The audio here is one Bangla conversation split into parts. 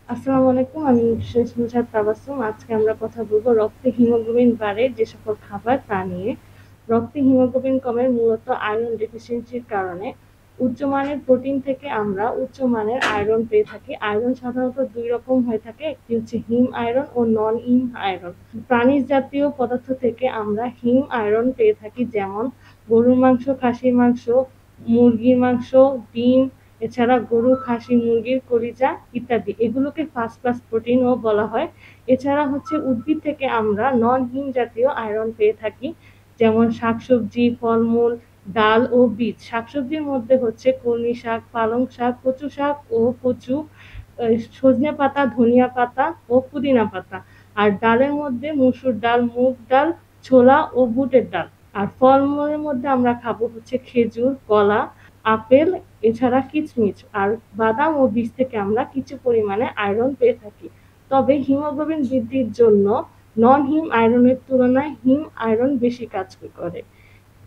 আসসালামু আলাইকুম। আমি নুসরাত তাবাসসুম। আজকে আমরা কথা বলবো রক্তে হিমোগ্লোবিন বাড়ে যে সকল খাবার তা নিয়ে। রক্তে হিমোগ্লোবিন কমে মূলত আয়রন ডেফিসিয়েন্সির কারণে। উচ্চমানের প্রোটিন থেকে আমরা উচ্চমানের আয়রন পেয়ে থাকি। আয়রন সাধারণত ২ রকম হয়ে থাকে। একটি হচ্ছে হিম আয়রন ও নন হিম আয়রন। প্রাণীজ জাতীয় পদার্থ থেকে আমরা হিম আয়রন পেয়ে থাকি, যেমন গরুর মাংস, খাসির মাংস, মুরগির মাংস, ডিম, এছাড়া গরু, খাসি, মুরগির কলিজা ইত্যাদি। এগুলোকে ফার্স্ট ক্লাস প্রোটিনও বলা হয়। এছাড়া হচ্ছে উদ্ভিদ থেকে আমরা নন হিম জাতীয় আয়রন পেয়ে থাকি, যেমন শাকসবজি, ফলমূল, ডাল ও বীজ। শাকসবজির মধ্যে হচ্ছে কলমি শাক, পালং শাক, কচু শাক ও কচু, সজনে পাতা, ধনিয়া পাতা ও পুদিনা পাতা। আর ডালের মধ্যে মসুর ডাল, মুগ ডাল, ছোলা ও বুটের ডাল। আর ফলমূলের মধ্যে আমরা খাবো হচ্ছে খেজুর, কলা, আপেল, এছাড়া কিচমিচ। আর বাদাম ও বীজ থেকে আমরা কিছু পরিমাণে আয়রন পেয়ে থাকি। তবে হিমোগ্লোবিন বৃদ্ধির জন্য নন হিম আয়রনের তুলনায় হিম আয়রন বেশি কাজ করে।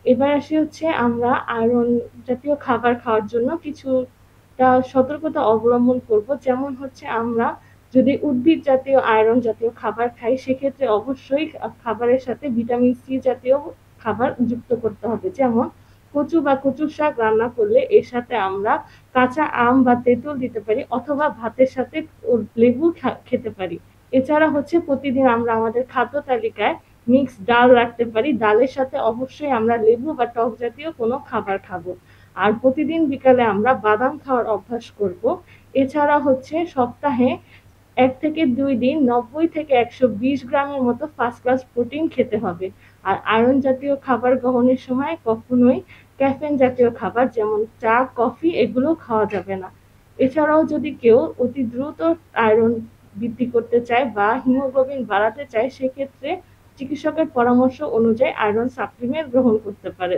এবার আসি হচ্ছে আমরা আয়রন জাতীয় খাবার খাওয়ার জন্য কিছুটা সতর্কতা অবলম্বন করব। যেমন হচ্ছে আমরা যদি উদ্ভিদ জাতীয় আয়রন জাতীয় খাবার খাই, সেক্ষেত্রে অবশ্যই খাবারের সাথে ভিটামিন সি জাতীয় খাবার যুক্ত করতে হবে। যেমন কচু বা কচুর শাক রান্না করলে এর সাথে আমরা কাঁচা আম বা তেঁতুল দিতে পারি, অথবা ভাতের সাথে লেবু খেতে পারি। এছাড়া হচ্ছে প্রতিদিন আমরা আমাদের খাদ্য তালিকায় মিক্স ডাল রাখতে পারি। ডালের সাথে অবশ্যই আমরা লেবু বা টক জাতীয় কোনো খাবার খাবো। আর প্রতিদিন বিকালে আমরা বাদাম খাওয়ার অভ্যাস করব। এছাড়া হচ্ছে সপ্তাহে ১ থেকে ২ দিন ৯০ থেকে ১২০ গ্রামের মতো ফার্স্ট ক্লাস প্রোটিন খেতে হবে। আর আয়রন জাতীয় খাবার গ্রহণের সময় কখনোই ক্যাফেইন জাতীয় খাবার যেমন চা, কফি এগুলো খাওয়া যাবে না। এছাড়াও যদি কেউ অতি দ্রুত আয়রন বৃদ্ধি করতে চায় বা হিমোগ্লোবিন বাড়াতে চায়, সেক্ষেত্রে চিকিৎসকের পরামর্শ অনুযায়ী আয়রন সাপ্লিমেন্ট গ্রহণ করতে পারে।